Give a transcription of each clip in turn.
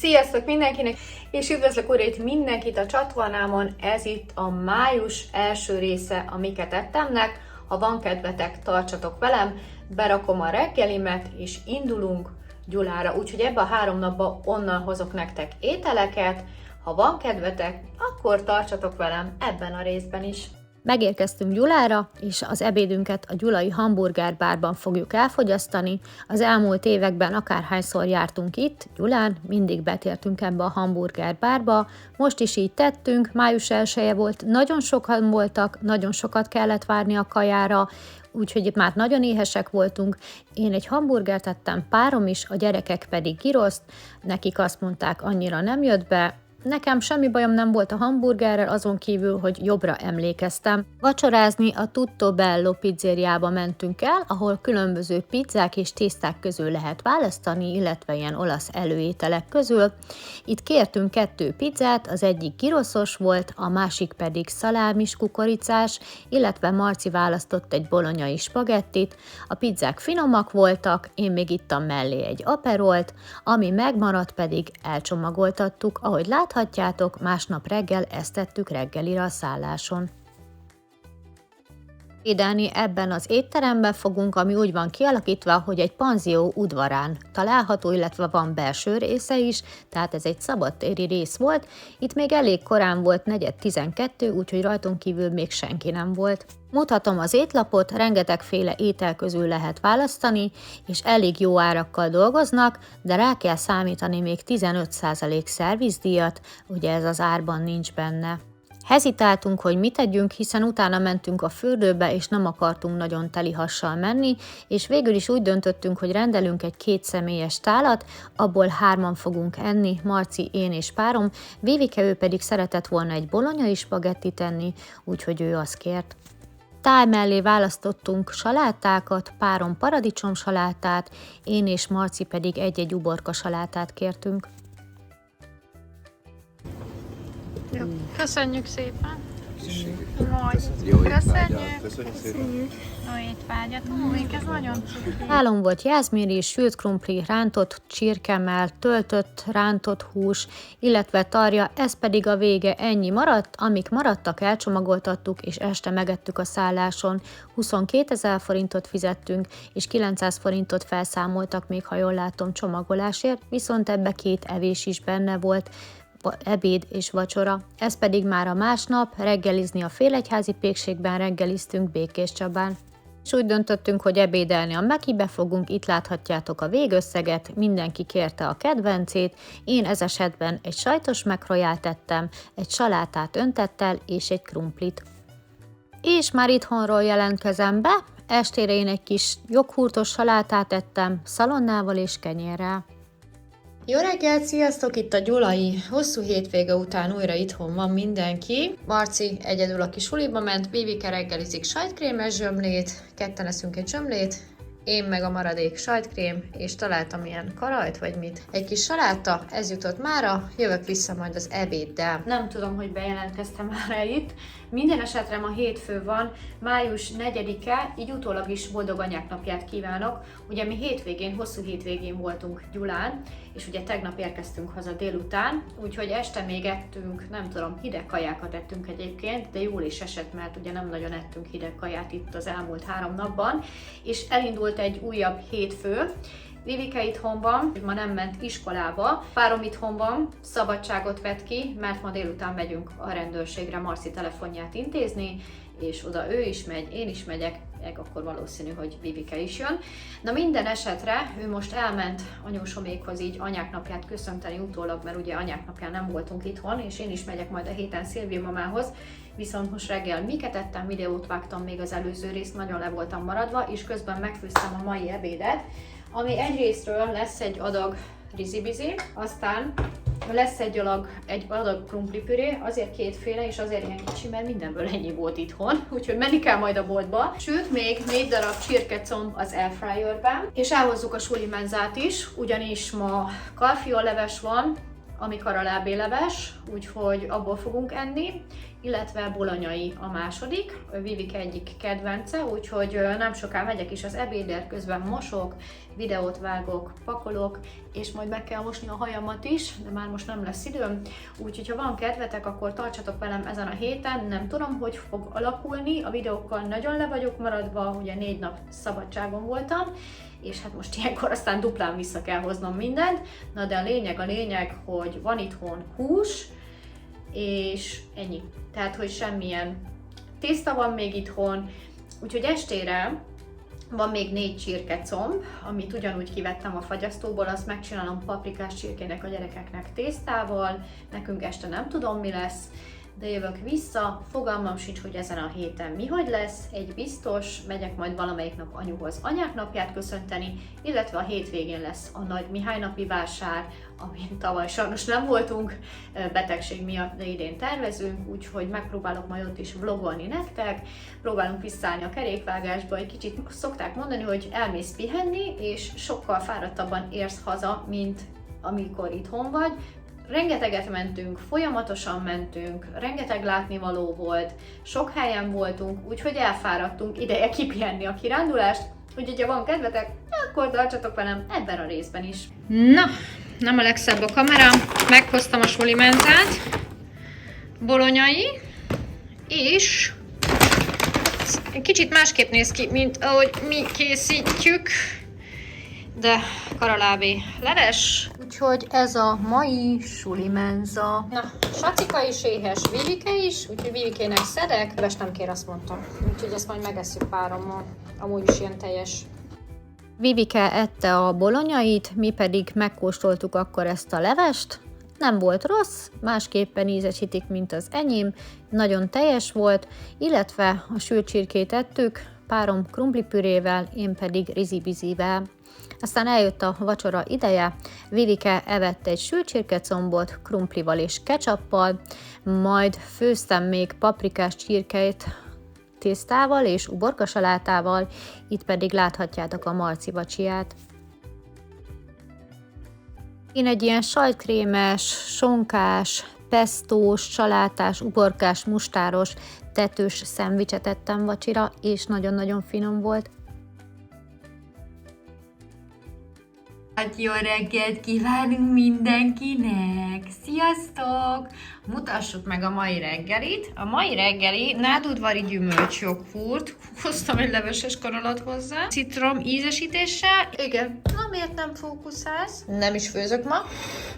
Sziasztok mindenkinek, és üdvözlök újra itt mindenkit a csatornámon. Ez itt a május első része a Miket ettemnek. Ha van kedvetek, tartsatok velem, berakom a reggelimet, és indulunk Gyulára. Úgyhogy ebbe a 3 napba onnan hozok nektek ételeket. Ha van kedvetek, akkor tartsatok velem ebben a részben is. Megérkeztünk Gyulára, és az ebédünket a gyulai hamburgerbárban fogjuk elfogyasztani. Az elmúlt években akárhányszor jártunk itt, Gyulán, mindig betértünk ebbe a hamburgerbárba. Most is így tettünk, május 1-e volt, nagyon sokan voltak, nagyon sokat kellett várni a kajára, úgyhogy itt már nagyon éhesek voltunk. Én egy hamburgert ettem, párom is, a gyerekek pedig giroszt, nekik azt mondták, annyira nem jött be. Nekem semmi bajom nem volt a hamburgerrel, azon kívül, hogy jobbra emlékeztem. Vacsorázni a Tutto Bello pizzériába mentünk el, ahol különböző pizzák és tészták közül lehet választani, illetve ilyen olasz előételek közül. Itt kértünk 2 pizzát, az egyik gyroszos volt, a másik pedig szalámis kukoricás, illetve Marci választott egy bolonyai spagettit. A pizzák finomak voltak, én még ittam mellé egy aperolt, ami megmaradt pedig elcsomagoltattuk, ahogy láthatjátok, másnap reggel ezt tettük reggelire a szálláson. Édelni ebben az étteremben fogunk, ami úgy van kialakítva, hogy egy panzió udvarán található, illetve van belső része is, tehát ez egy szabadtéri rész volt. Itt még elég korán volt, 4:12, úgyhogy rajtunk kívül még senki nem volt. Mutatom az étlapot, rengetegféle étel közül lehet választani, és elég jó árakkal dolgoznak, de rá kell számítani még 15% szervizdíjat, ugye ez az árban nincs benne. Hezitáltunk, hogy mit tegyünk, hiszen utána mentünk a fürdőbe, és nem akartunk nagyon teli hassal menni, és végül is úgy döntöttünk, hogy rendelünk egy 2 személyes tálat, abból 3-an fogunk enni, Marci, én és párom, Vivike ő pedig szeretett volna egy bolonyai spagettit enni, úgyhogy ő azt kért. Tál mellé választottunk salátákat, párom paradicsom salátát, én és Marci pedig egy-egy uborka salátát kértünk. Jó. Köszönjük szépen! Jó Köszönjük! Köszönjük szépen! Jó étvágyat! Ez nagyon cuki. Nálunk volt jászmiri, sült krumpli, rántott csirkemell, töltött, rántott hús, illetve tarja, ez pedig a vége, ennyi maradt, amik maradtak, elcsomagoltattuk, és este megettük a szálláson. 22 000 forintot fizettünk, és 900 forintot felszámoltak még, ha jól látom, csomagolásért, viszont ebbe 2 evés is benne volt, ebéd és vacsora. Ez pedig már a másnap, reggelizni a Félegyházi pékségben, reggeliztünk Békéscsabán. És úgy döntöttünk, hogy ebédelni a Mekibe fogunk, itt láthatjátok a végösszeget, mindenki kérte a kedvencét, én ez esetben egy sajtos megrojált tettem, egy salátát öntettel és egy krumplit. És már itthonról jelentkezem be, estére én egy kis joghurtos salátát ettem, szalonnával és kenyérrel. Jó reggelt, sziasztok! Itt a gyulai hosszú hétvége után újra itthon van mindenki. Marci egyedül, aki suliba ment, Vivike reggelizik sajtkrémes zsömlét, ketten eszünk egy zsömlét, én meg a maradék sajtkrém, és találtam ilyen karajt, vagy mit. Egy kis saláta, ez jutott mára, jövök vissza majd az ebéddel. Nem tudom, hogy bejelentkeztem már itt. Minden esetre ma hétfő van, május 4-e, így utólag is boldog anyák napját kívánok. Ugye mi hétvégén, hosszú hétvégén voltunk Gyulán, és ugye tegnap érkeztünk haza délután, úgyhogy este még ettünk, nem tudom, hideg kajákat ettünk egyébként, de jól is esett, mert ugye nem nagyon ettünk hideg kaját itt az elmúlt 3 napban, és elindult egy újabb hétfő. Vivike itthon van, ma nem ment iskolába, párom itthon van, szabadságot vett ki, mert ma délután megyünk a rendőrségre Marci telefonját intézni, és oda ő is megy, én is megyek, akkor valószínű, hogy Vivike is jön. Na minden esetre ő most elment anyósomékhoz így anyák napját köszönteni utólag, mert ugye anyák napján nem voltunk itthon, és én is megyek majd a héten Szilvi mamához, viszont most reggel miket ettem, videót vágtam még az előző részt, nagyon le voltam maradva, és közben megfőztem a mai ebédet, ami egyrésztről lesz egy adag rizibizi, aztán lesz egy adag krumplipüré, azért 2 és azért ilyen kicsi, mert mindenből ennyi volt itthon, úgyhogy menni kell majd a boltba. Sőt, még 4 darab csirkecomb az airfryerben, és elhozzuk a suli menzát is, ugyanis ma kalfiolleves van, ami karalábéleves, úgyhogy abból fogunk enni, illetve bolonyai a második, Vivike egyik kedvence, úgyhogy nem soká megyek is az ebédért, közben mosok, videót vágok, pakolok, és majd meg kell mosni a hajamat is, de már most nem lesz időm, úgyhogy ha van kedvetek, akkor tartsatok velem ezen a héten, nem tudom, hogy fog alakulni, a videókkal nagyon le vagyok maradva, ugye 4 nap szabadságon voltam, és hát most ilyenkor aztán duplán vissza kell hoznom mindent, na de a lényeg, hogy van itthon hús, és ennyi. Tehát, hogy semmilyen tészta van még itthon, úgyhogy estére van még 4 csirkecomb, amit ugyanúgy kivettem a fagyasztóból, azt megcsinálom paprikás csirkének a gyerekeknek tésztával, nekünk este nem tudom mi lesz, de jövök vissza, fogalmam sincs, hogy ezen a héten mi hogy lesz, egy biztos, megyek majd valamelyik nap anyuhoz anyák napját köszönteni, illetve a hétvégén lesz a Nagy Mihály napi vásár, amin tavaly sajnos nem voltunk betegség miatt, de idén tervezünk, úgyhogy megpróbálok majd ott is vlogolni nektek, próbálunk visszaállni a kerékvágásba, egy kicsit szokták mondani, hogy elmész pihenni, és sokkal fáradtabban érsz haza, mint amikor itthon vagy. Rengeteget mentünk, folyamatosan mentünk, rengeteg látnivaló volt, sok helyen voltunk, úgyhogy elfáradtunk, ideje kipihenni a kirándulást, úgyhogy ha van kedvetek, akkor tartsatok velem ebben a részben is. Na, nem a legszebb a kamera, meghoztam a sulimenzát, bolonyai, és egy kicsit másképp néz ki, mint ahogy mi készítjük, de karalábé leves. Úgyhogy ez a mai sulimenza. Na, Sacika is éhes, Vivike is, úgyhogy Vivikének szedek. Leves nem kér, azt mondtam. Úgyhogy ezt majd megesszük párommal. Amúgy is ilyen teljes. Vivike ette a bolonyait, mi pedig megkóstoltuk akkor ezt a levest. Nem volt rossz, másképpen ízesítik, mint az enyém. Nagyon teljes volt, illetve a sült csirkét ettük, párom krumplipürével, én pedig rizibizivel. Aztán eljött a vacsora ideje, Vivike evett egy sült csirkecombot krumplival és ketchuppal, majd főztem még paprikás csirkeit tésztával és uborkasalátával, itt pedig láthatjátok a marci vacsiját. Én egy ilyen sajtkrémes, sonkás, pestós, salátás, uborkás, mustáros, tetős szendvicset ettem vacsira, és nagyon-nagyon finom volt. Hát jó reggelt kívánunk mindenkinek! Sziasztok! Mutassuk meg a mai reggelit. A mai reggeli nádudvari gyümölcsjoghurt. Hoztam egy leveses kanalat hozzá. Citrom ízesítéssel. Igen. Na miért nem fókuszálsz? Nem is főzök ma,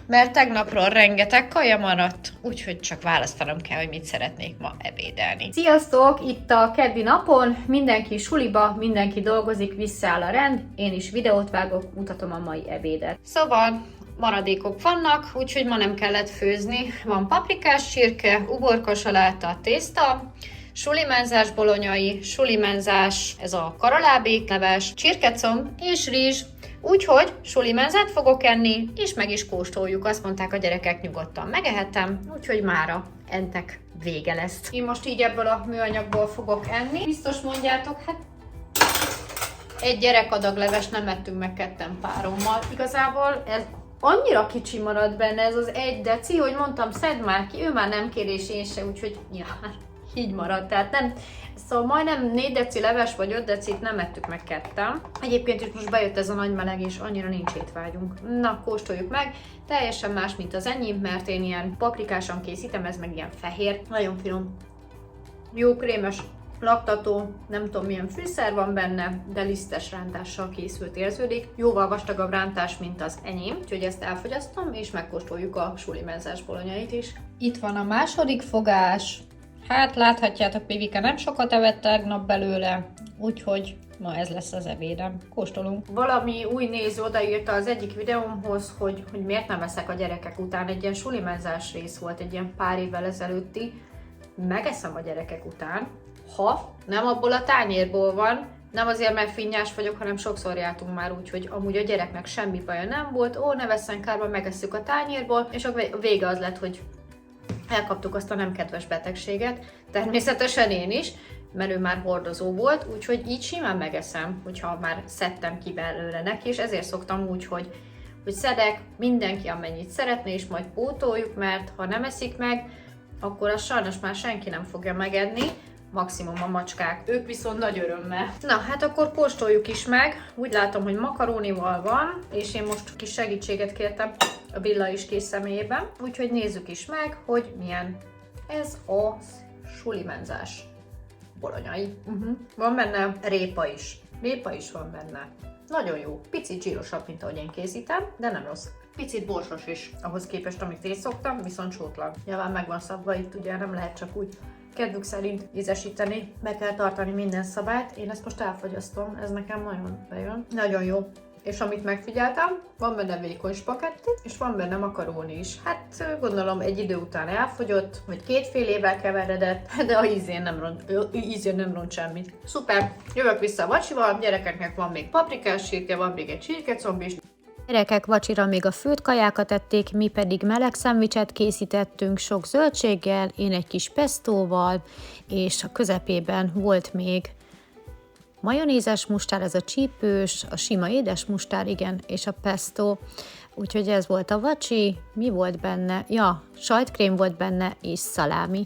mert tegnapról rengeteg kaja maradt. Úgyhogy csak választanom kell, hogy mit szeretnék ma ebédelni. Sziasztok! Itt a keddi napon. Mindenki suliba, mindenki dolgozik, visszaáll a rend. Én is videót vágok, mutatom a mai ebédet. Szóval maradékok vannak, úgyhogy ma nem kellett főzni. Van paprikás csirke, uborkasaláta, tészta, sulimenzás bolonyai, sulimenzás, ez a karalábék leves, csirkecomb és rizs. Úgyhogy sulimenzát fogok enni, és meg is kóstoljuk. Azt mondták a gyerekek, nyugodtan megehetem, úgyhogy mára entek vége lesz. Én most így ebből a műanyagból fogok enni. Biztos mondjátok, hát egy gyerekadag leves nem ettünk meg ketten párommal. Igazából ez annyira kicsi marad benne, ez az 1 deci, hogy mondtam, szedd már ki, ő már nem kér és én se, úgyhogy ja, így maradt. Tehát nem, szóval majdnem 4 deci leves vagy 5 decit nem ettük meg ketten. Egyébként is most bejött ez a nagy meleg, és annyira nincs étvágyunk. Na, kóstoljuk meg. Teljesen más, mint az enyém, mert én ilyen paprikásan készítem, ez meg ilyen fehér. Nagyon finom. Jó krémes, laktató, nem tudom milyen fűszer van benne, de lisztes rántással készült érződik. Jóval vastagabb rántás, mint az enyém, úgyhogy ezt elfogyasztom, és megkóstoljuk a sulimenzás bolonyait is. Itt van a második fogás. Hát láthatjátok, Vivike nem sokat evett tegnap belőle, úgyhogy ma ez lesz az ebédem. Kóstolunk. Valami új néző odaírta az egyik videómhoz, hogy miért nem eszek a gyerekek után. Egy ilyen sulimenzás rész volt, egy ilyen pár évvel ezelőtti. Megeszem a gyerekek után, ha nem abból a tányérból van, nem azért, mert finnyás vagyok, hanem sokszor jártunk már úgy, hogy amúgy a gyereknek semmi baja nem volt, ne vesszen kárba, megesszük a tányérból, és a vége az lett, hogy elkaptuk azt a nem kedves betegséget, természetesen én is, mert ő már hordozó volt, úgyhogy így simán megeszem, hogyha már szedtem ki belőle neki, és ezért szoktam úgy, hogy szedek mindenki amennyit szeretne, és majd pótoljuk, mert ha nem eszik meg, akkor azt sajnos már senki nem fogja megedni, maximum a macskák, ők viszont nagy örömmel. Na, hát akkor kóstoljuk is meg. Úgy látom, hogy makarónival van, és én most kis segítséget kértem a Billa is kés személyében, úgyhogy nézzük is meg, hogy milyen ez a sulimenzás bolonyai. Van benne répa is. Répa is van benne. Nagyon jó. Picit zsírosabb, mint ahogy én készítem, de nem rossz. Picit borsos is, ahhoz képest, amit én szoktam, viszont sótlan. Nyilván meg van szabva itt, ugye nem lehet csak úgy kedvük szerint ízesíteni. Be kell tartani minden szabályt. Én ezt most elfogyasztom, ez nekem nagyon bejön. Nagyon jó. És amit megfigyeltem, van benne vékony spagetti, és van benne makaróni is. Hát gondolom egy idő után elfogyott, vagy 2 félével keveredett, de a ízén nem ront semmit. Szuper! Jövök vissza a vacsival, gyerekeknek van még paprikás sírke, van még egy csirkecomb is. Gyerekek vacsira még a főtt kajákat ették, mi pedig meleg szendvicset készítettünk sok zöldséggel, én egy kis pestóval, és a közepében volt még majonézes mustár, ez a csípős, a sima édes mustár, igen, és a pesto. Úgyhogy ez volt a vacsi. Mi volt benne? Ja, sajtkrém volt benne, és szalámi.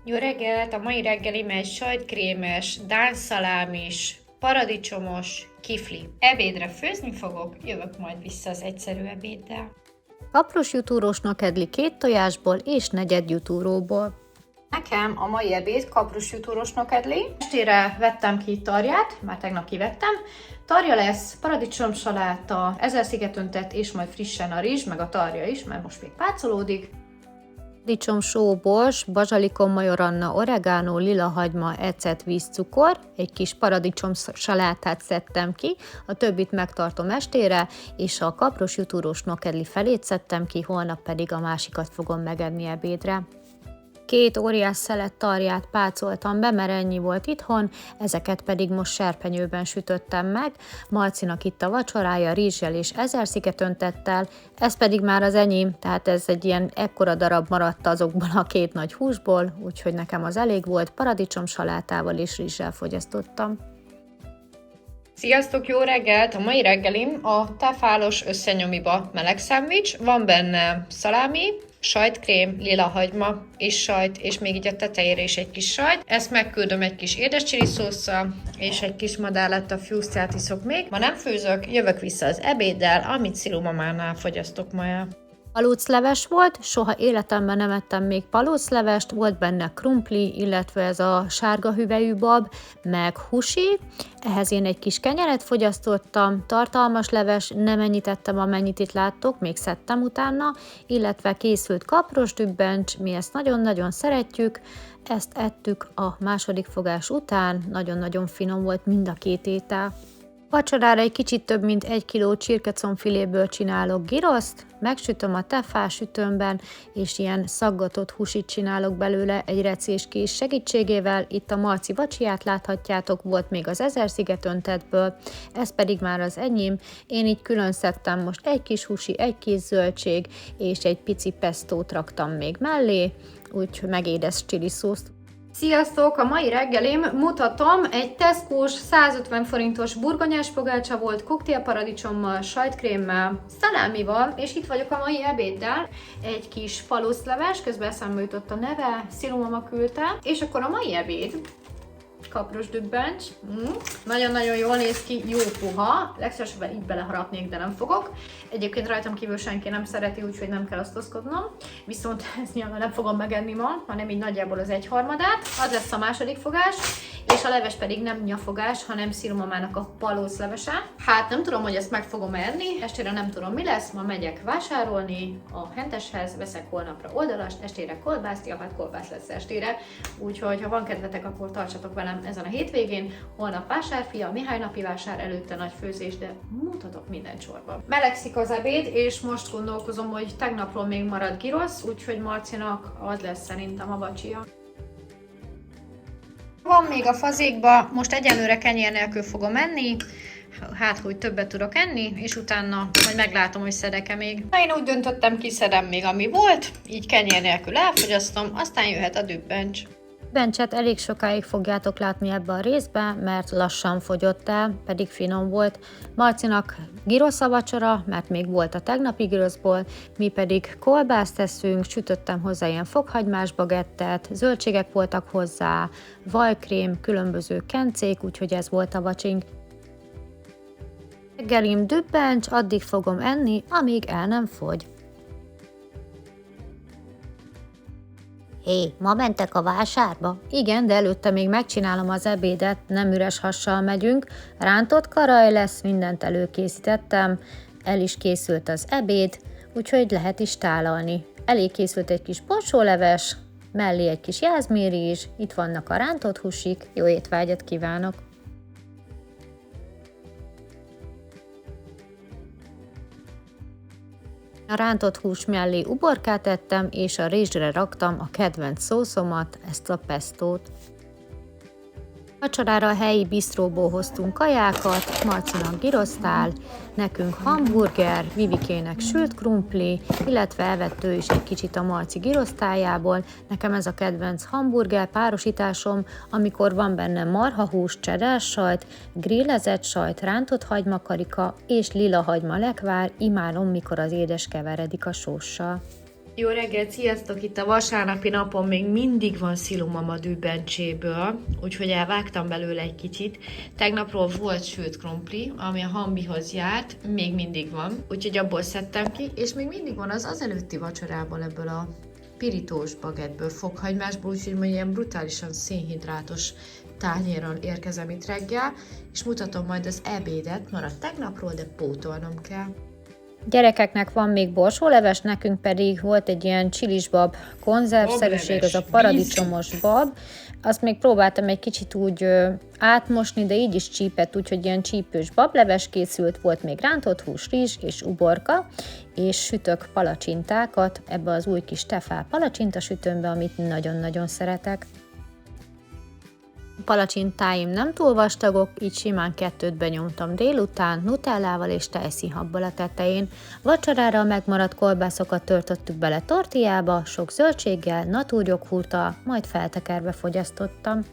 Jó reggelt! A mai reggelim egy sajtkrémes, dánszalámis, paradicsomos kifli. Ebédre főzni fogok, jövök majd vissza az egyszerű ebéddel. Kapros jutúrósnak edli 2 tojásból és negyed jutúróból. Nekem a mai ebéd kaprus jutúros nokedli. Estére vettem ki tarját, már tegnap kivettem. Tarja lesz, paradicsomsaláta, 1000 szigetöntet és majd frissen a rizs, meg a tarja is, mert most még pácolódik. Paradicsom, sóbors, bazsalikom, majoranna, oregano, lilahagyma, ecet, víz, cukor. Egy kis paradicsom salátát szedtem ki, a többit megtartom estére, és a kapros jutúros nokedli felét szedtem ki, holnap pedig a másikat fogom megenni ebédre. 2 óriás szelet tarját pácoltam be, mert ennyi volt itthon, ezeket pedig most serpenyőben sütöttem meg. Marcinak itt a vacsorája rizssel és 1000 szigetöntettel, ez pedig már az enyém, tehát ez egy ilyen ekkora darab maradt azokból a 2 nagy húsból, úgyhogy nekem az elég volt, paradicsom salátával és rizssel fogyasztottam. Sziasztok, jó reggelt! A mai reggelim a tefálos összenyomiba meleg szendvics, van benne szalámi, sajtkrém, lilahagyma és sajt, és még így a tetejére is egy kis sajt. Ezt megküldöm egy kis édes chili szósszal, és egy kis madárletta fűsztát iszok még. Ma nem főzök, jövök vissza az ebéddel, amit Szilu mamánál fogyasztok ma el. Palucleves volt, soha életemben nem ettem még paluclevest, volt benne krumpli, illetve ez a sárga hüvelyű bab, meg husi. Ehhez én egy kis kenyeret fogyasztottam, tartalmas leves, nem ennyit ettem, amennyit itt láttok, még szedtem utána, illetve készült kapros dübbencs, mi ezt nagyon-nagyon szeretjük, ezt ettük a második fogás után, nagyon-nagyon finom volt mind a 2 étel. Vacsorára egy kicsit több mint 1 kiló csirkecombfiléből csinálok giroszt, megsütöm a tefás sütőmben, és ilyen szaggatott húsit csinálok belőle egy recéskés segítségével. Itt a Marci vacsiját láthatjátok, volt még az 1000 szigetöntetből, ez pedig már az enyém. Én így külön szedtem most egy kis húsi, egy kis zöldség, és egy pici pestót raktam még mellé, úgyhogy megédes chili szószt. Sziasztok! A mai reggelim mutatom, egy Tesco-s 150 forintos burgonyás pogácsa volt, koktélparadicsommal, sajtkrémmel, szalámival, és itt vagyok a mai ebéddel. Egy kis palucleves, közben eszembe jutott a neve, Szilu mama küldte, és akkor a mai ebéd. Kapros dübbencs. Nagyon-nagyon jól néz ki, jó puha. Legszívesebben így beleharapnék, de nem fogok. Egyébként rajtam kívül senki nem szereti, úgyhogy nem kell osztozkodnom. Viszont ezt nyilván nem fogom megenni ma, hanem így nagyjából az 1/3. Az lesz a második fogás, és a leves pedig nem nyafogás, hanem Szilu mamának a palóclevese. Hát nem tudom, hogy ezt meg fogom enni, estére nem tudom mi lesz, ma megyek vásárolni a Henteshez, veszek holnapra oldalast, estére kolbászt, ja, hát kolbász lesz estére. Úgyhogy ha van kedvetek, akkor tartsatok velem ezen a hétvégén, holnap vásárfia, Mihály napi vásár, előtte nagy főzés, de mutatok minden sorban. Melegszik az ebéd, és most gondolkozom, hogy tegnapról még marad girosz, úgyhogy Marcinak az lesz szerintem a vacsia. Van még a fazékba, most egyenlőre kenyér nélkül fogom enni, hát hogy többet tudok enni, és utána majd meglátom, hogy szedek-e még. Na, én úgy döntöttem, kiszedem még ami volt, így kenyér nélkül elfogyasztom, aztán jöhet a dübbencs. Bencset elég sokáig fogjátok látni ebbe a részbe, mert lassan fogyott el, pedig finom volt. Marcinak gyrosz a vacsora, mert még volt a tegnapi gyroszból, mi pedig kolbászt teszünk, sütöttem hozzá ilyen fokhagymás bagettet, zöldségek voltak hozzá, vajkrém, különböző kencék, úgyhogy ez volt a vacsink. Reggelim dübbencs, addig fogom enni, amíg el nem fogy. Hé, ma mentek a vásárba? Igen, de előtte még megcsinálom az ebédet, nem üres hassal megyünk. Rántott karaj lesz, mindent előkészítettem, el is készült az ebéd, úgyhogy lehet is tálalni. Elég készült egy kis borsóleves, mellé egy kis jászmínrizs, itt vannak a rántott húsik, jó étvágyat kívánok! A rántott hús mellé uborkát ettem, és a rizsre raktam a kedvenc szószomat, ezt a pestót. Vacsorára a helyi bistróból hoztunk kajákat, Marcinak gyrosztál, nekünk hamburger, Vivikének sült krumpli, illetve evett ő is egy kicsit a Marci gyrosztájából. Nekem ez a kedvenc hamburger párosításom, amikor van benne marhahús, cheddar sajt, grillezett sajt, rántott hagymakarika és lila hagyma lekvár, imádom, mikor az édes keveredik a sóssal. Jó reggelt, sziasztok! Itt a vasárnapi napon még mindig van szilumom a dübbencséből, úgyhogy elvágtam belőle egy kicsit. Tegnapról volt sült krumpli, ami a Hambihoz járt, még mindig van, úgyhogy abból szedtem ki, és még mindig van az előtti vacsorából ebből a pirítós bagettből, fokhagymásból, úgyhogy majd ilyen brutálisan szénhidrátos tányéron érkezem itt reggel, és mutatom majd az ebédet, maradt tegnapról, de pótolnom kell. Gyerekeknek van még borsóleves, nekünk pedig volt egy ilyen csilisbab konzervszerűség, az a paradicsomos bab. Azt még próbáltam egy kicsit úgy átmosni, de így is csípett, úgyhogy ilyen csípős bableves készült, volt még rántott hús, rizs és uborka, és sütök palacsintákat ebbe az új kis tefál palacsintasütőmbe, amit nagyon-nagyon szeretek. A palacsintáim nem túl vastagok, így simán 2 benyomtam délután, nutellával és tejszínhabbal a tetején. Vacsorára a megmaradt kolbászokat törtöttük bele tortillába, sok zöldséggel, natúrjoghurttal, majd feltekerve fogyasztottam.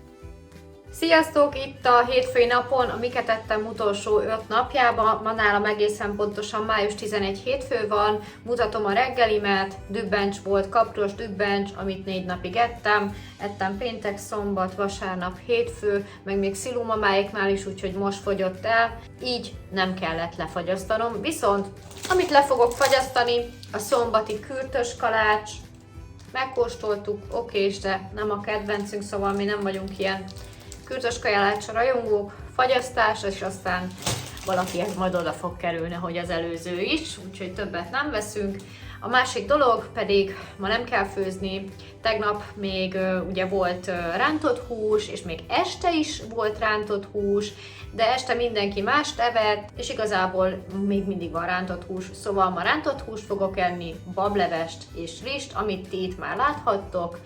Sziasztok! Itt a hétfői napon, amiket ettem utolsó 5 napjában, ma nálam egészen pontosan május 11 hétfő van, mutatom a reggelimet, dübbencs volt, kapros dübbencs, amit 4 napig ettem péntek, szombat, vasárnap, hétfő, meg még szilumamáéknál is, úgyhogy most fogyott el, így nem kellett lefagyasztanom, viszont amit le fogok fagyasztani, a szombati kürtös kalács, megkóstoltuk, okés, de nem a kedvencünk, szóval mi nem vagyunk ilyen kürtös kajálácsra rajongók, fagyasztás, és aztán valakihez majd oda fog kerülni, hogy az előző is, úgyhogy többet nem veszünk. A másik dolog pedig ma nem kell főzni, tegnap még ugye volt rántott hús, és még este is volt rántott hús, de este mindenki mást evett, és igazából még mindig van rántott hús, szóval ma rántott húst fogok enni, bablevest és rizst, amit ti itt már láthattok,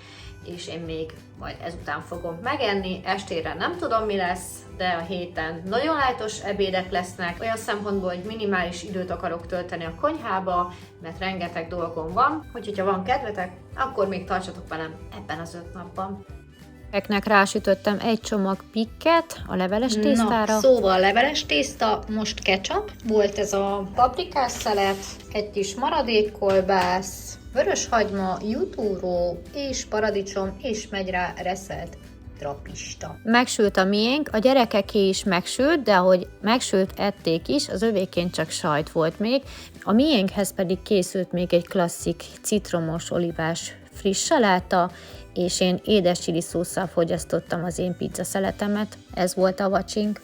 és én még majd ezután fogom megenni. Estére nem tudom, mi lesz, de a héten nagyon lájtos ebédek lesznek, olyan szempontból, hogy minimális időt akarok tölteni a konyhába, mert rengeteg dolgom van, úgyhogy ha van kedvetek, akkor még tartsatok velem ebben az 5 napban. Eknek rásütöttem egy csomag pikket a leveles tésztára. Na, szóval leveles tészta, most ketchup, volt ez a paprikás szelet, egy kis maradékkolbász, vöröshagyma, jutúró és paradicsom, és megy rá reszelt trapista. Megsült a miénk, a gyerekeké is megsült, de ahogy megsült, ették is, az övékén csak sajt volt még. A miénkhez pedig készült még egy klasszik citromos, olivás friss saláta, és én édes chili szósszal fogyasztottam az én pizza szeletemet. Ez volt a vacsink.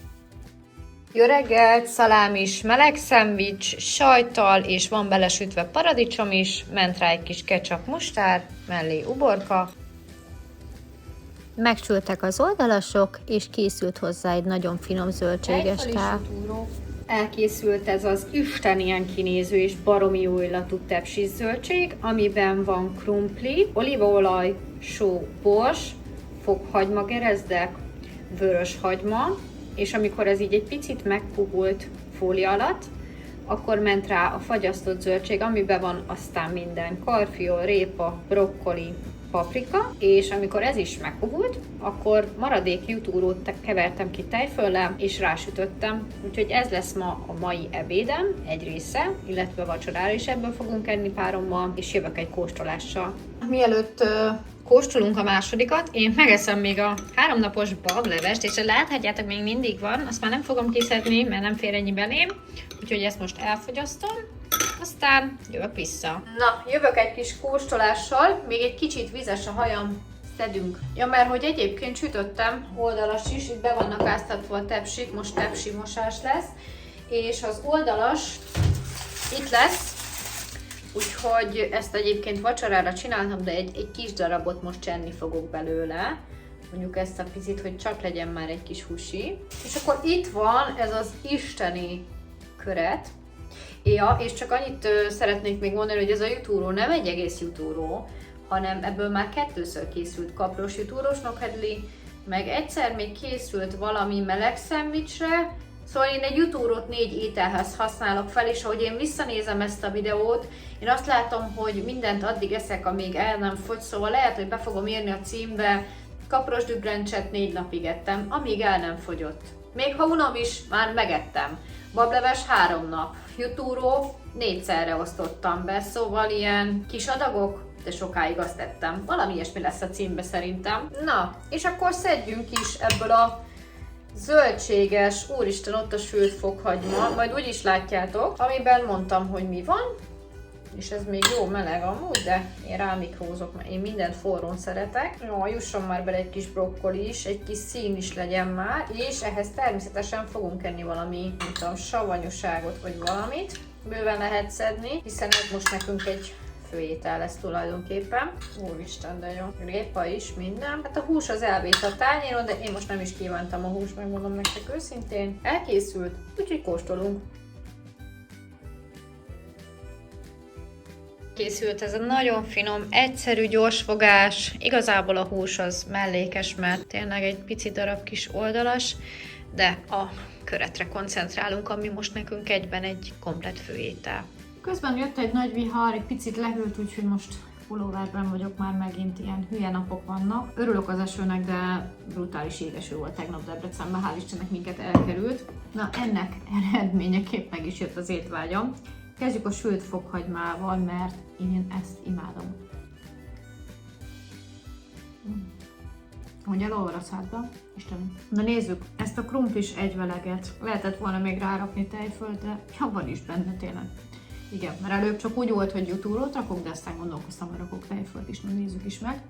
Jó reggelt, szalámis, meleg szendvics, sajttal, és van belesütve paradicsom is, ment rá egy kis ketchup mustár, mellé uborka. Megsültek az oldalasok, és készült hozzá egy nagyon finom zöldséges tál. Elkészült ez az isten ilyen kinéző és baromi jó illatú tepsis zöldség, amiben van krumpli, olívaolaj, só, bors, fokhagyma gerezdek, vörös hagyma, és amikor ez így egy picit megpuhult fólia alatt, akkor ment rá a fagyasztott zöldség, amiben van aztán minden, karfiol, répa, brokkoli, paprika, és amikor ez is meghúgult, akkor maradék jutúrót kevertem ki tejföllel, és rásütöttem. Úgyhogy ez lesz ma a mai ebédem, egy része, illetve vacsorára is ebből fogunk enni párommal, és jövök egy kóstolással. Mielőtt kóstolunk a másodikat, én megeszem még a 3 napos bablevest, és láthatjátok, még mindig van, azt már nem fogom kiszedni, mert nem fér ennyi belém, úgyhogy ezt most elfogyasztom, aztán jövök vissza. Na, jövök egy kis kóstolással, még egy kicsit vizes a hajam, szedünk. Ja, mert hogy egyébként sütöttem oldalas is, itt be vannak áztatva a tepsik, most tepsi mosás lesz, és az oldalas itt lesz, úgyhogy ezt egyébként vacsorára csináltam, de egy kis darabot most enni fogok belőle. Mondjuk ezt a picit, hogy csak legyen már egy kis húsi. És akkor itt van ez az isteni köret. Ja, és csak annyit szeretnék még mondani, hogy ez a jutúró nem egy egész jutúró, hanem ebből már 2-ször készült kapros jutúrós nokedli, meg egyszer még készült valami meleg szendvicsre. Szóval én egy jutúrót 4 ételhez használok fel, és ahogy én visszanézem ezt a videót, én azt látom, hogy mindent addig eszek, amíg el nem fogy, szóval lehet, hogy be fogom írni a címbe, kapros dübrencset 4 napig ettem, amíg el nem fogyott. Még ha unom is, már megettem. Bableves 3 nap, jutúró 4-szerre osztottam be, szóval ilyen kis adagok, de sokáig azt ettem. Valami ilyesmi lesz a címbe szerintem. Na, és akkor szedjünk is ebből a zöldséges, úristen, ott a sült fokhagyma, majd úgy is látjátok, amiben mondtam, hogy mi van, és ez még jó meleg amúgy, de én rámikrózok, mert én mindent forrón szeretek. Jó, jusson már bele egy kis brokkoli is, egy kis szín is legyen már, és ehhez természetesen fogunk enni valami, nem tudom, savanyúságot vagy valamit. Bőven lehet szedni, hiszen ez most nekünk egy főétel lesz tulajdonképpen. Úristen, de jó. Répa is, minden. Hát a hús az elvész a tányéron, de én most nem is kívántam a húst, megmondom nektek őszintén. Elkészült, úgyhogy kóstolunk. Készült ez a nagyon finom, egyszerű, gyorsfogás. Igazából a hús az mellékes, mert tényleg egy pici darab kis oldalas, de a köretre koncentrálunk, ami most nekünk egyben egy komplett főétel. Közben jött egy nagy vihar, egy picit lehűlt, úgyhogy most pulóverben vagyok, már megint ilyen hülye napok vannak. Örülök az esőnek, de brutális égeső volt tegnap Debrecenben, hál' Istennek minket elkerült. Na, ennek eredményeképp meg is jött az étvágyam. Kezdjük a sült fokhagymával, mert én ezt imádom. Hogy elolvad a szádba? Istenem. Na nézzük, ezt a krumplis egyveleget. Lehetett volna még rárakni tejfölt, de van is benne tényleg. Igen, mert előbb csak úgy volt, hogy jutúrót rakok, de aztán gondolkoztam, hogy rakok tejfölt is, na nézzük is meg.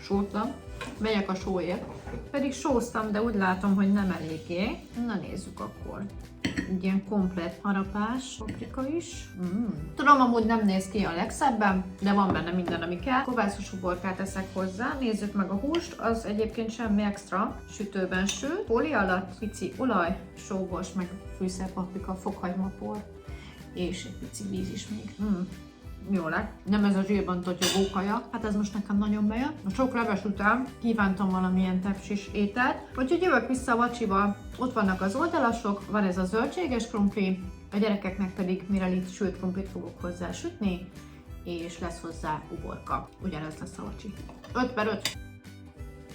Sóttam, megyek a sóért. Pedig sóztam, de úgy látom, hogy nem eléggé. Na nézzük akkor. Egy ilyen komplett harapás, paprika is. Tudom, amúgy nem néz ki a legszebben, de van benne minden, ami kell. Kovászos uborkát eszek hozzá. Nézzük meg a húst, az egyébként semmi extra. Sütőben sült. Fólia alatt pici olaj, sóbors, meg fűszerpaprika, fokhagymapor. És egy pici víz is még. Jó lett. Nem ez a zsírban totyogó kaja. Hát ez most nekem nagyon bejön. A sok leves után kívántam valamilyen tepsis ételt. Úgyhogy jövök vissza a vacsival. Ott vannak az oldalasok, van ez a zöldséges krumpli, a gyerekeknek pedig mirelit sült krumplit fogok hozzá sütni, és lesz hozzá uborka. Ugyanez lesz a vacsi. 5/5.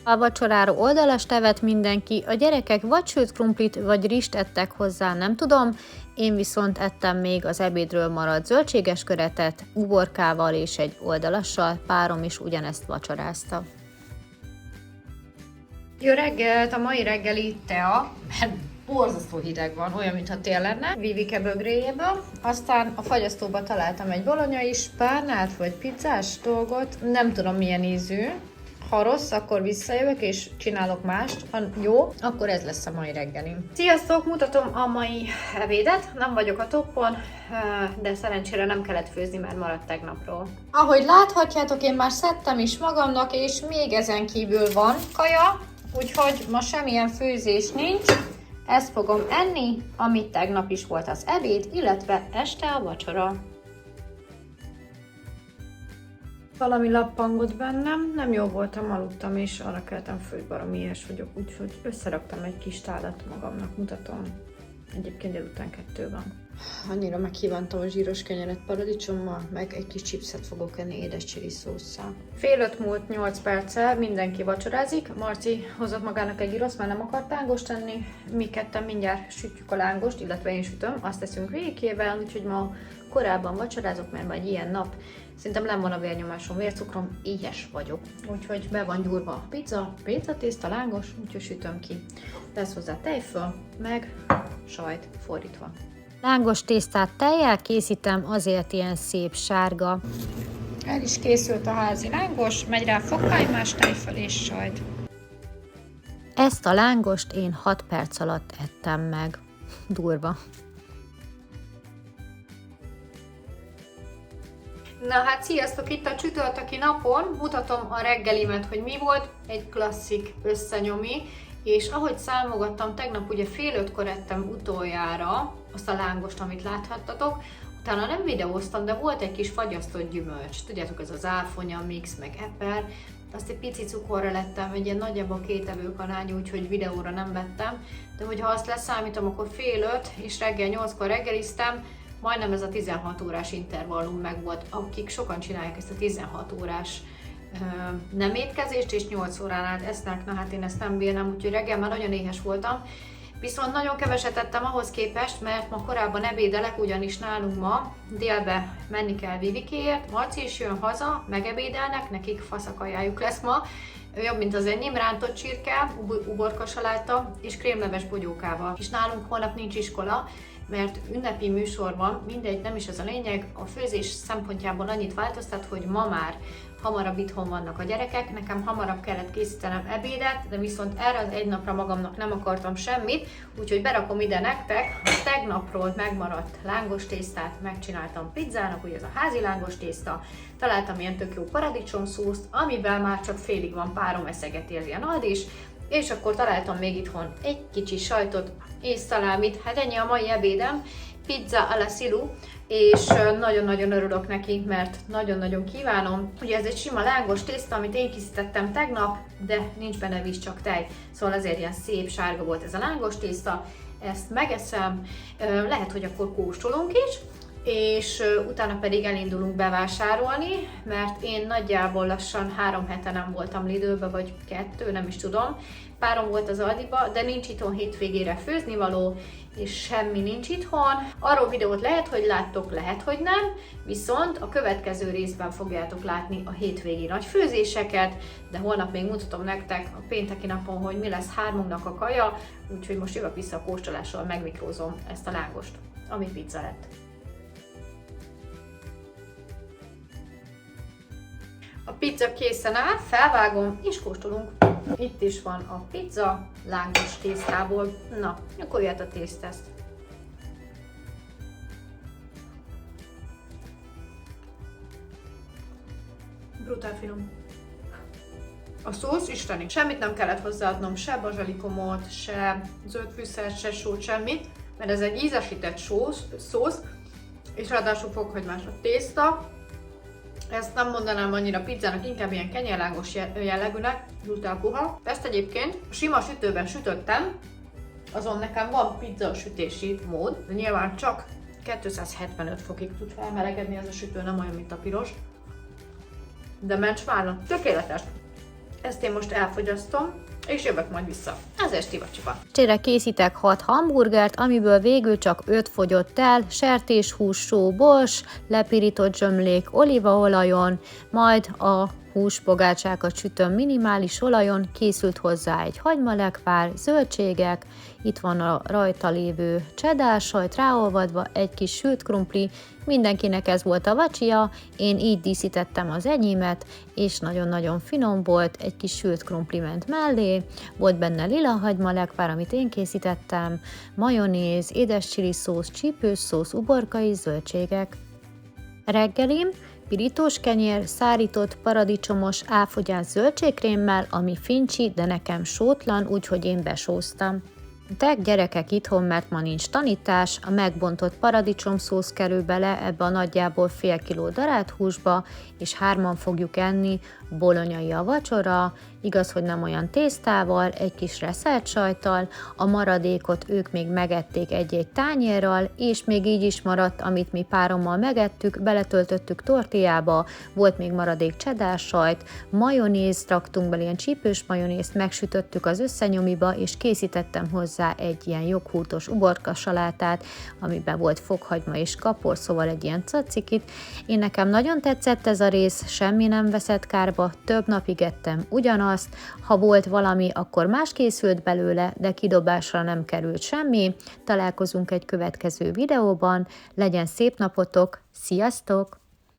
A vacsorára oldalas tevet mindenki, a gyerekek vagy sült krumplit, vagy rist ettek hozzá, nem tudom. Én viszont ettem még az ebédről maradt zöldséges köretet, uborkával és egy oldalassal, párom is ugyanezt vacsorázta. Jó reggelt, a mai reggeli tea, mert borzasztó hideg van, olyan, mintha tél lenne, Vivike bögréjéből. Aztán a fagyasztóba találtam egy bologna is, párnát vagy pizzás dolgot, nem tudom milyen ízű. Ha rossz, akkor visszajövök és csinálok mást. Ha jó, akkor ez lesz a mai reggeli. Sziasztok! Mutatom a mai ebédet. Nem vagyok a toppon, de szerencsére nem kellett főzni, mert maradt tegnapról. Ahogy láthatjátok, én már szedtem is magamnak, és még ezen kívül van kaja, úgyhogy ma semmilyen főzés nincs. Ezt fogom enni, amit tegnap is volt az ebéd, illetve este a vacsora. Valami lappangott bennem, nem jó voltam, aludtam, és arra keltem föl, hogy baromi ilyes vagyok, úgyhogy összeraktam egy kis tálat magamnak, mutatom. Egyébként délután 2 van. Annyira meghívántam a zsíros kenyeret paradicsommal, meg egy kis chipset fogok enni édes chili szósszal. Fél 5 múlt 8 perccel, mindenki vacsorázik. Marci hozott magának egy gyrosz, mert nem akart lángost enni. Mi ketten mindjárt sütjük a lángost, illetve én sütöm, azt teszünk végikével, úgyhogy ma korábban vacsorázok, mert már egy ilyen nap. Szerintem nem van a vérnyomásom, vércukrom, éhes vagyok. Úgyhogy be van gyúrva a pizzatészta, lángos, úgyhogy sütöm ki. Lesz hozzá tejföl, meg sajt fordítva. Lángos tésztát tejjel készítem, azért ilyen szép sárga. El is készült a házi lángos, megy rá fokhagymás, tejföl és sajt. Ezt a lángost én 6 perc alatt ettem meg. Durva. Na hát sziasztok, itt a csütörtöki napon mutatom a reggelimet, hogy mi volt, egy klasszik összenyomi, és ahogy számogattam, tegnap ugye fél 5-kor ettem utoljára azt a lángost, amit láthattatok, utána nem videóztam, de volt egy kis fagyasztott gyümölcs, tudjátok, ez az áfonya mix, meg eper, azt egy pici cukorra lettem, egy ilyen nagyjából 2 evőkanálnyi, úgyhogy videóra nem vettem, de hogyha azt leszámítom, akkor fél 5, és reggel 8-kor reggeliztem, majdnem ez a 16 órás intervallum megvolt, akik sokan csinálják ezt a 16 órás nem étkezést, és 8 órán át esznek, na hát én ezt nem bírnám, úgyhogy reggel már nagyon éhes voltam. Viszont nagyon keveset ettem ahhoz képest, mert ma korábban ebédelek, ugyanis nálunk ma délbe menni kell Vivikéért, Marci is jön haza, megebédelnek, nekik faszakajájuk lesz ma, jobb, mint az enyém, rántott csirke, uborkasaláta és krémleves bogyókával. És nálunk holnap nincs iskola, mert ünnepi műsor van, mindegy, nem is ez a lényeg, a főzés szempontjából annyit változtat, hogy ma már hamarabb itthon vannak a gyerekek, nekem hamarabb kellett készítenem ebédet, de viszont erre az egy napra magamnak nem akartam semmit, úgyhogy berakom ide nektek a tegnapról megmaradt lángos tésztát, megcsináltam pizzának, ugye ez a házi lángos tészta, találtam ilyen tök jó paradicsomszószt, amivel már csak félig van párom, eszeget érzi a Naldis, és akkor találtam még itthon egy kicsi sajtot és szalámit, hát ennyi a mai ebédem, pizza alla Silu, és nagyon-nagyon örülök neki, mert nagyon-nagyon kívánom. Ugye ez egy sima lángos tészta, amit én készítettem tegnap, de nincs benne víz, csak tej, szóval azért ilyen szép sárga volt ez a lángos tészta, ezt megeszem, lehet, hogy akkor kóstolunk is, és utána pedig elindulunk bevásárolni, mert én nagyjából lassan 3 hete nem voltam Lidlbe, vagy 2, nem is tudom. Párom volt az Aldiba, de nincs itthon hétvégére főznivaló, és semmi nincs itthon. Arról videót lehet, hogy láttok, lehet, hogy nem, viszont a következő részben fogjátok látni a hétvégi nagy főzéseket, de holnap még mutatom nektek a pénteki napon, hogy mi lesz 3-unknak a kaja, úgyhogy most jövök vissza a kóstolással, megmikrózom ezt a lángost, ami pizza lett. A pizza készen áll, felvágom és kóstolunk. Itt is van a pizza lángos tésztából. Na, akkor jöhet a tészteszt. Brutál finom. A szósz isteni. Semmit nem kellett hozzáadnom, se bazsalikomot, se zöldfűszert, se sót, semmit, mert ez egy ízesített szósz, és ráadásul fokhagymás a tészta. Ezt nem mondanám annyira pizzának, inkább ilyen kenyérlángos jellegűnek, brutál puha. Ezt egyébként sima sütőben sütöttem, azon nekem van pizza sütési mód, de nyilván csak 275 fokig tud felmelegedni ez a sütő, nem olyan, mint a piros. De mencsválna, tökéletes. Ezt én most elfogyasztom, és jövök majd vissza. Ez esti vacsiba. Estére készítek 6 hamburgert, amiből végül csak 5 fogyott el, sertéshús, só, bors, lepirított zsömlék olívaolajon, majd a húspogácsákat sütöm minimális olajon, készült hozzá egy hagymalekvár, zöldségek, itt van a rajta lévő cheddar sajt ráolvadva, egy kis sült krumpli, mindenkinek ez volt a vacsia, én így díszítettem az enyémet, és nagyon-nagyon finom volt, egy kis sült krumpli ment mellé, volt benne lila hagymalekvár, amit én készítettem, majonéz, édes chili szósz, csípős szósz, uborkai zöldségek. Reggelim, pirítós kenyér, szárított paradicsomos áfogyás zöldségkrémmel, ami fincsi, de nekem sótlan, úgyhogy én besóztam. Gyerekek itthon, mert ma nincs tanítás, a megbontott paradicsomszósz kerül bele ebbe a nagyjából fél kiló darált húsba, és 3-an fogjuk enni, bolonyai a vacsora, igaz, hogy nem olyan tésztával, egy kis reszelt sajttal, a maradékot ők még megették egy-egy tányérral, és még így is maradt, amit mi párommal megettük, beletöltöttük tortillába, volt még maradék cheddar sajt, majonéz, raktunk bele ilyen csípős majonézt, megsütöttük az összenyomiba, és készítettem hozzá egy ilyen joghurtos uborkasalátát, amiben volt fokhagyma és kapor, szóval egy ilyen cacikit. Én nekem nagyon tetszett ez a rész, semmi nem veszett kárba, több napig ettem ugyanazt, ha volt valami, akkor más készült belőle, de kidobásra nem került semmi. Találkozunk egy következő videóban, legyen szép napotok, sziasztok!